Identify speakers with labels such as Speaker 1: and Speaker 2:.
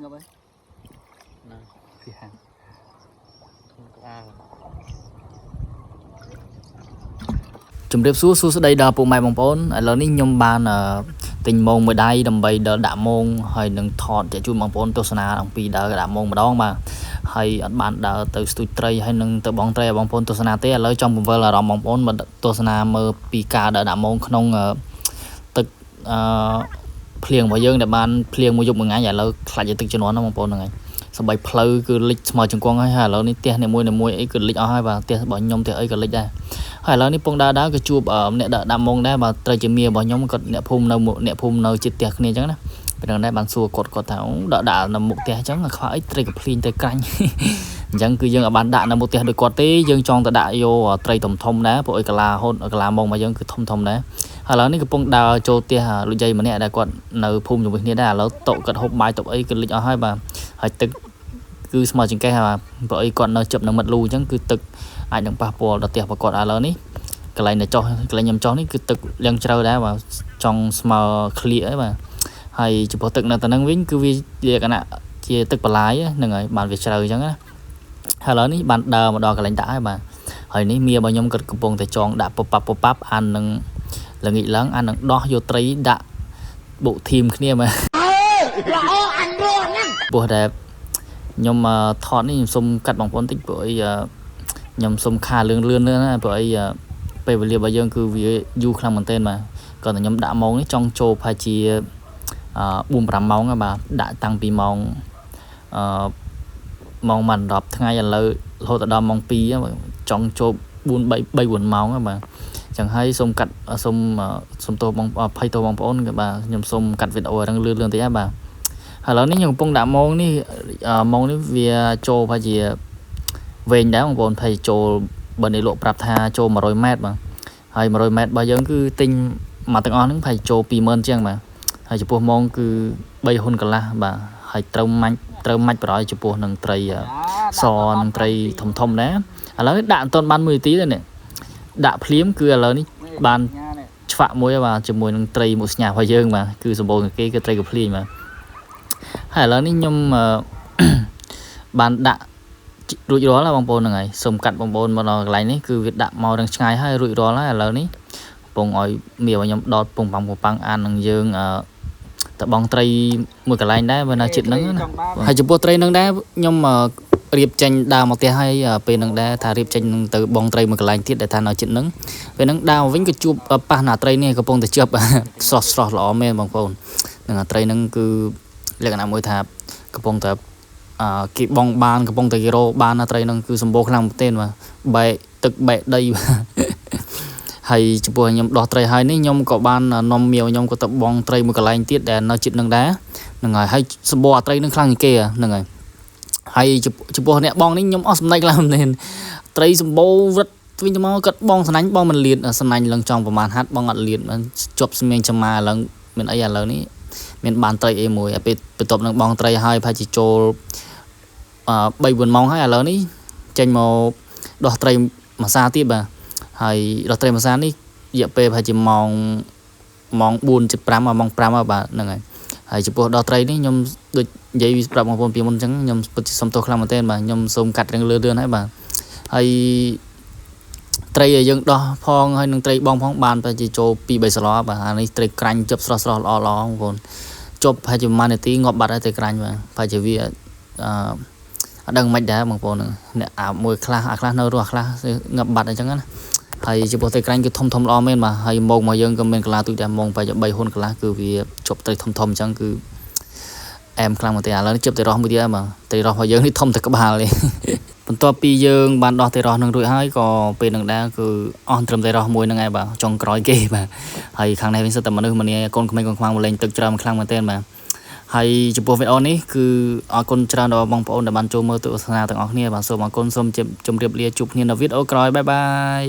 Speaker 1: ngập ấy nè thì hàng chấm điệp xuống xuống đây đào bộ mày bóng bóng lớn ní nhom ban tình môn mới đây đầm bay đỡ đạm môn hay đừng thọt chạy chui bóng bóng tô sana đồng pi đỡ đạm môn mà đó mà hay bạn đỡ từ studio tray hay nâng từ bóng tray bóng bóng tô sana té lấy trong vơ là bóng bóng mà tô sana mơ pi ca đỡ đạm môn khôngตึกเพลียงบ่យើងដែលបានភ្លៀងមួយយប់មួយថ្ងៃឥឡូវខ្លាចទឹកជំនន់ណាបងប្អូនហ្នឹងហើយសម្បីផ្លូវគឺលិចស្មៅជង្គង់ហើយឥឡូវនេះផ្ទះនីមួយអីគឺលិចអស់ហើយបាទផ្ទះរបស់ខ្ញុំផ្ទះអីក៏លិចដែរហើយឥឡូវនេះពងដើរក៏ជួបអ្នកដាក់មុងដែរបាទត្រូវជាមារបស់ខ្ញុំក៏អ្នកភូមិនៅជិតផ្ទះគ្នាអញ្ចឹងណាពេលហ្នឹងដែរបានសួរគាត់ថាដាក់នៅមុខផ្ទះអញ្ចឹងខ្វះអីត្រីកាភ្លៀងត្រីក្រាញ់អញ្ចឹងគឺយើងអាចបានដាក់នៅមុខផ្ទះដូចគាត់ទេយើងចង់ទៅដាក់យកត្រីធំដែរព្រោះអីកាឡាមុងរបស់យើងគឺធំដែរឥឡូវនេះកំពុងដើរចូលផ្ទះលោកយាយម្នាក់ដែលគាត់នៅភូមិជាមួយគ្នាដែរឥឡូវតុគាត់ហូបបាយតុអីគឺលិចអស់ហើយបាទហើយទឹកគឺស្មើចង្កេះហើយព្រោះអីគាត់នៅជិបនឹងមាត់លូអញ្ចឹងគឺទឹកអាចនឹងប៉ះពាល់ដល់ផ្ទះរបស់គាត់ឥឡូវនេះកន្លែងខ្ញុំចោះនេះគឺទឹកឡើងជ្រៅដែរបាទចង់ស្មើក្លៀកហើយបាទហើយចំពោះទឹកនៅទៅនឹងវិញគឺវាលក្ខណៈជាទឹកបន្លាយហ្នឹងហើយបានវាជ្រៅអញ្ចឹងណាហើយឥឡូវនេះបានដើរមកដល់កន្លែងដាក់ហើយបាទហើយនេះមារបស់ខ្ញុំក៏កំពុងតែចងដាក់ពប៉ាប់អាននឹងល្ងាចឡើងអានឹងដោះយកត្រីដាក់បុកធីមគ្នាមកល្អអានរស់ហ្នឹងព្រោះតែខ្ញុំថតនេះខ្ញុំសុំកាត់បងប្អូនតិចព្រោះអីខ្ញុំសុំខាលឿនណាព្រោះអីពេលវេលារបស់យើងគឺវាយូរខ្លាំងមែនទែនបាទគាត់តែខ្ញុំដាក់ម៉ោងនេះចង់ចូលប្រហែលជា4-5 ម៉ោងហ្នឹងបាទដាក់តាំងពីម៉ោងម៉ោង10ថ្ងៃឥឡូវរហូតដល់ម៉ោង2ចង់ចូល3-4 ម៉ោងហ្នឹងបាទចឹងហើយសូមកាត់សូមទោសបងភ័យទោសបងប្អូនក៏បាទខ្ញុំសូមកាត់វីដេអូហ្នឹងលឿនតិចហើយបាទឥឡូវនេះខ្ញុំកំពុងដាក់ម៉ោងនេះវាចូលប្រហែលជាវែងដែរបងប្អូនភ័យចូលបើនេះលក់ប្រាប់ថាចូល100 ម៉ែត្របាទហើយ100 ម៉ែត្ររបស់យើងគឺទិញមកទាំងអស់ហ្នឹងភ័យចូល 20000 ជាងបាទហើយចំពោះម៉ោងគឺ3 ហ៊ុនកន្លះបាទហើយត្រូវមាច់ប្រយចំពោះនឹងត្រីសនឹងត្រីធំដែរឥឡូវដាក់អត់ទាន់បាន1នាទីទេនេះដាក់ភ្លាមគឺឥឡូវនេះបានឆ្វាក់មួយបាទជាមួយនឹងត្រីមួយស្ញារបស់យើងបាទគឺសម្បូរគេគឺត្រីកាភ្លៀងបាទហើយឥឡូវនេះខ្ញុំបានដាក់រួចរាល់ហើយបងប្អូនហ្នឹងហើយសូមកាត់បងប្អូនមកដល់កន្លែងនេះគឺវាដាក់មកនឹងឆ្ងាយហើយរួចរាល់ហើយឥឡូវនេះកំពុងឲ្យមារបស់ខ្ញុំដតពងប៉ាំងអាននឹងយើងតបងត្រីមួយកន្លែងដែរបើនៅចិត្តហ្នឹងណាហើយចំពោះត្រីហ្នឹងដែរខ្ញុំរៀបចេញដើរមកផ្ទះហើយពេលហ្នឹងដែរថារៀបចេញទៅបងត្រីមួយកន្លែងទៀតដែលថានៅចិត្តហ្នឹងពេលហ្នឹងដើរវិញក៏ជួបប៉ះណាត្រីនេះកំពុងតែជាប់ស្រស់ល្អមែនបងប្អូននឹងត្រីហ្នឹងគឺលក្ខណៈមួយថាកំពុងតែគេបងបានកំពុងតែគេរោបានណាត្រីហ្នឹងគឺសម្បូរខ្លាំងមែនទែនបាទបែកទឹកបែកដីហើយចំពោះខ្ញុំដោះត្រីហើយនេះខ្ញុំក៏បាននាំមាវខ្ញុំក៏ទៅបងត្រីមួយកន្លែងទៀតដែលនៅចិត្តហ្នឹងដែរហ្នឹងហើយសម្បូរត្រីហ្នឹងខ្លាំងជាងគេហ្នឹងហើយចំពោះអ្នកបងនេះខ្ញុំអស់សម្ដេចឡើងមែនត្រីសម្បូរវឹតវិញទៅមកគាត់បងស្នាញ់បងមិនលៀនស្នាញ់ឡើងចង់ប្រហែលហាត់បងអត់លៀនជាប់ស្មៀងចាំមកឡើងមានអីឥឡូវនេះមានបានត្រីអីមួយពេលបន្ទាប់នឹងបងត្រីហើយប្រហែលជាចូល3-4 ម៉ោងហើយឥឡូវនេះចេញមកដោះត្រីមួយសាទៀតបាទហើយដោះត្រីមួយសានេះរយៈពេលប្រហែលជាម៉ោង 4:5 ម៉ោង 5បាទហ្នឹងហើយចំពោះដោះត្រីនេះខ្ញុំដូចនិយាយប្រាប់បងប្អូនពីមុនអញ្ចឹងខ្ញុំពិតជាសុំទោសខ្លាំងមែនទែនបាទខ្ញុំសូមកាត់រឿងលឿនហើយបាទហើយត្រីឲ្យយើងដោះផងហើយនឹងត្រីបងផងបានប្រហែលជាចូល 2-3 សឡបាទអានេះត្រីក្រាញ់ជប់ស្រស់ល្អបងប្អូនជប់ប្រហែលជាប្រហែលនាទីងាប់បាត់ហើយត្រីក្រាញ់បាទប្រហែលជាវាអត់ដឹងមិនដែរបងប្អូនអ្នកមួយខ្លះនៅរស់ខ្លះងាប់បាត់អញ្ចឹងណាហើយចំពោះត្រីក្រាញ់គឺធំល្អមែនបាទហើយម៉ោងមកយើងក៏មានកន្លះទូចដែរម៉ោងប្រហែលជា3 ហ៊ុនកន្លះគឺវាជប់ត្រីធំអញ្ចឹងគឺអែមខ្លាំងមែនទេឥឡូវនេះជប់ត្រីរស់មួយទៀតបាទត្រីរស់របស់យើងនេះធំតែក្បាលទេបន្ទាប់ពីយើងបានដោះត្រីរស់នឹងរួចហើយក៏ពេលនឹងដែរគឺអស់ត្រឹមត្រីរស់មួយហ្នឹងឯងបាទចុងក្រោយគេបាទហើយខាងនេះវិញសិតតែមនុស្សម្នាកូនក្មេងកូនខ្វាំងមកលេងទឹកច្រើនខ្លាំងមែនទេបាទហើយចំពោះវីដេអូនេះគឺអរគុណច្រើនដល់បងប្អូនដែលបានចូលមើលទស្សនាទាំងអស់គ្នាបាទសូមអរគុណសូមជម្រាបលាជួបគ្នានៅវីដេអូក្រោយបាយ